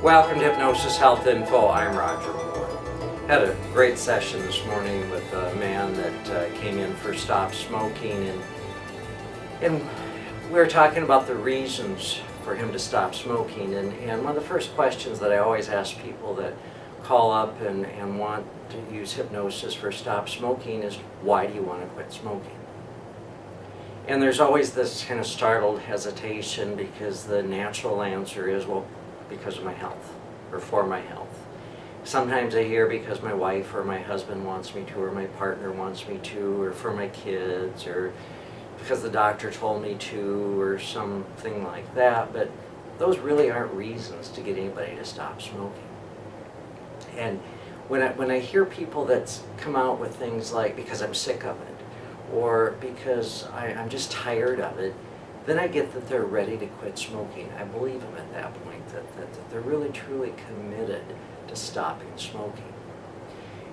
Welcome to Hypnosis Health Info. I'm Roger Moore. Had a great session this morning with a man that came in for Stop Smoking, and we were talking about the reasons for him to stop smoking. And one of the first questions that I always ask people that call up and want to use hypnosis for Stop Smoking is, why do you want to quit smoking? And there's always this kind of startled hesitation, because the natural answer is, well, because of my health, or for my health. Sometimes I hear because my wife or my husband wants me to, or my partner wants me to, or for my kids, or because the doctor told me to, or something like that. But those really aren't reasons to get anybody to stop smoking. And when I hear people that come out with things like, because I'm sick of it, or because I'm just tired of it, then I get that they're ready to quit smoking. I believe them at that point, that they're really truly committed to stopping smoking.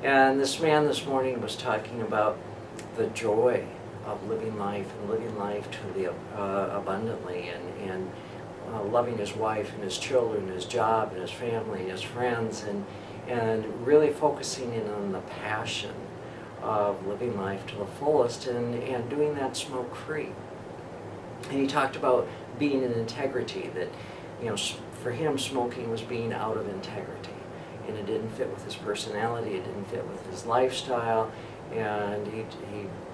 And this man this morning was talking about the joy of living life, and living life truly abundantly, and loving his wife and his children, his job and his family, his friends, and really focusing in on the passion of living life to the fullest, and doing that smoke-free. And he talked about being in integrity, that, for him, smoking was being out of integrity, and it didn't fit with his personality, it didn't fit with his lifestyle, and he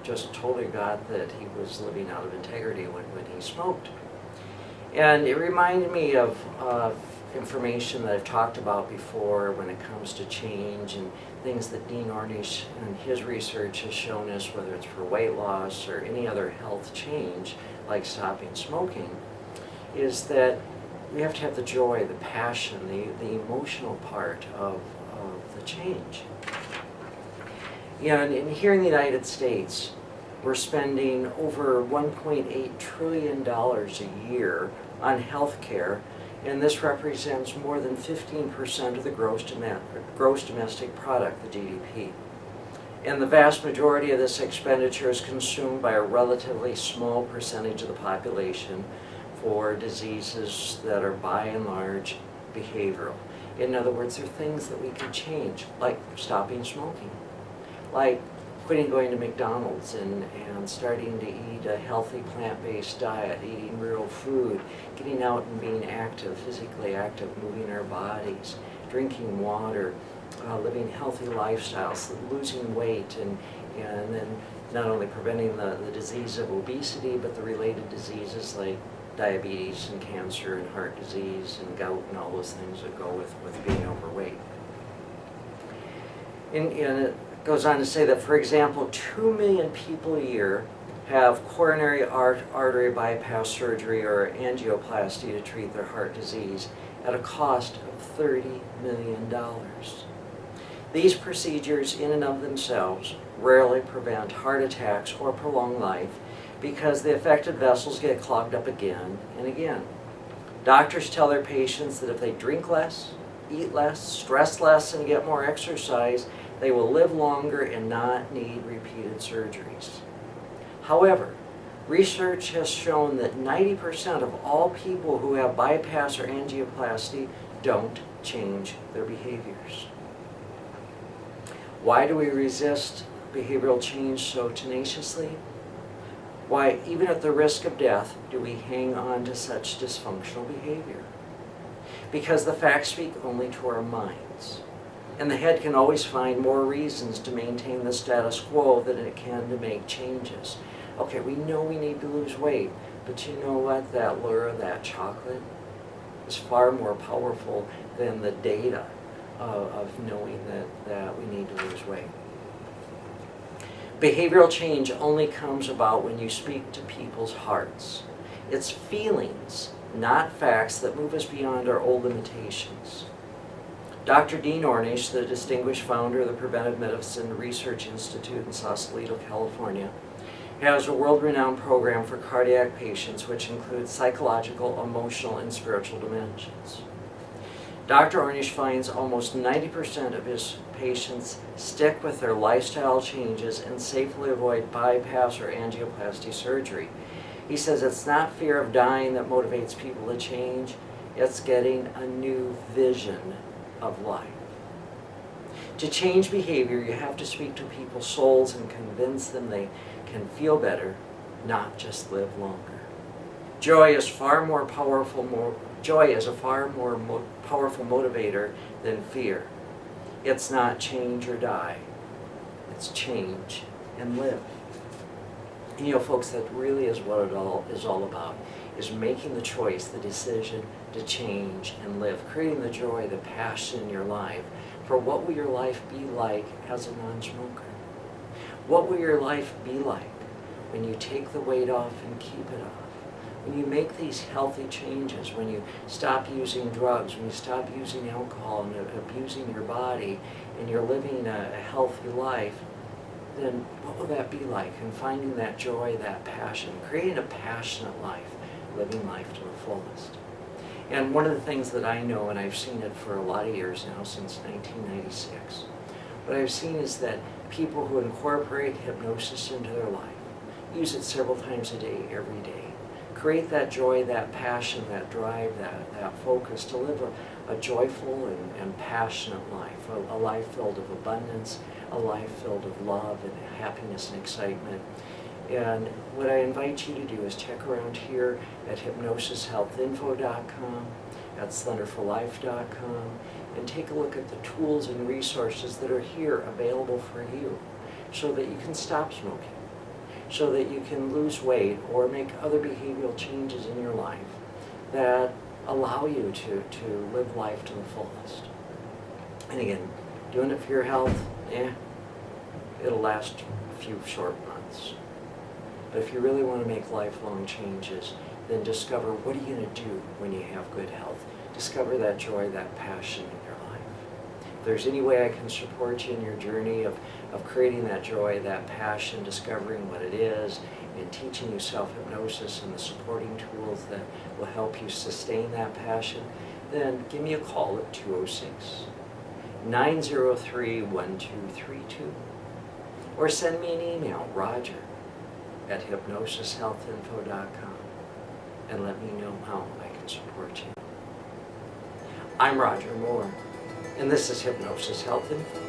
just totally got that he was living out of integrity when he smoked. And it reminded me of information that I've talked about before when it comes to change, and things that Dean Ornish and his research has shown us, whether it's for weight loss or any other health change like stopping smoking, is that we have to have the joy, the passion, the emotional part of the change. And here in the United States, we're spending over $1.8 trillion a year on health care, and this represents more than 15% of the gross domestic product, the GDP. And the vast majority of this expenditure is consumed by a relatively small percentage of the population for diseases that are by and large behavioral. In other words, they're things that we can change, like stopping smoking, like quitting going to McDonald's and starting to eat a healthy plant-based diet, eating real food, getting out and being active, physically active, moving our bodies, drinking water, living healthy lifestyles, losing weight, and then not only preventing the disease of obesity, but the related diseases like diabetes and cancer and heart disease and gout and all those things that go with being overweight. And it goes on to say that, for example, 2 million people a year have coronary artery bypass surgery or angioplasty to treat their heart disease at a cost of $30 million. These procedures in and of themselves rarely prevent heart attacks or prolong life, because the affected vessels get clogged up again and again. Doctors tell their patients that if they drink less, eat less, stress less, and get more exercise, they will live longer and not need repeated surgeries. However, research has shown that 90% of all people who have bypass or angioplasty don't change their behaviors. Why do we resist behavioral change so tenaciously? Why, even at the risk of death, do we hang on to such dysfunctional behavior? Because the facts speak only to our minds, and the head can always find more reasons to maintain the status quo than it can to make changes. Okay, we know we need to lose weight, but you know what? That lure of that chocolate is far more powerful than the data of knowing that we need to lose weight. Behavioral change only comes about when you speak to people's hearts. It's feelings, not facts, that move us beyond our old limitations. Dr. Dean Ornish, the distinguished founder of the Preventive Medicine Research Institute in Sausalito, California, has a world-renowned program for cardiac patients which includes psychological, emotional, and spiritual dimensions. Dr. Ornish finds almost 90% of his patients stick with their lifestyle changes and safely avoid bypass or angioplasty surgery. He says it's not fear of dying that motivates people to change, It's getting a new vision of life. To change behavior, you have to speak to people's souls and convince them they can feel better, not just live longer. Joy is a far more powerful motivator than fear. It's not change or die. It's change and live. And folks, that really is what it all is all about, is making the choice, the decision to change and live, creating the joy, the passion in your life for what will your life be like as a non-smoker? What will your life be like when you take the weight off and keep it off? When you make these healthy changes, when you stop using drugs, when you stop using alcohol and abusing your body, and you're living a healthy life, then what will that be like? And finding that joy, that passion, creating a passionate life, living life to the fullest. And one of the things that I know, and I've seen it for a lot of years now, since 1996, what I've seen is that people who incorporate hypnosis into their life, use it several times a day, every day, create that joy, that passion, that drive, that focus to live a joyful and passionate life, a life filled of abundance, a life filled of love and happiness and excitement. And what I invite you to do is check around here at hypnosishealthinfo.com, at slenderforlife.com, and take a look at the tools and resources that are here available for you so that you can stop smoking, so that you can lose weight or make other behavioral changes in your life that allow you to live life to the fullest. And again, doing it for your health, it'll last a few short months. But if you really want to make lifelong changes, then discover what are you going to do when you have good health. Discover that joy, that passion in your life. If there's any way I can support you in your journey of creating that joy, that passion, discovering what it is, and teaching you self-hypnosis and the supporting tools that will help you sustain that passion, then give me a call at 206-903-1232. Or send me an email, roger@hypnosishealthinfo.com, and let me know how I can support you. I'm Roger Moore, and this is Hypnosis Health Info.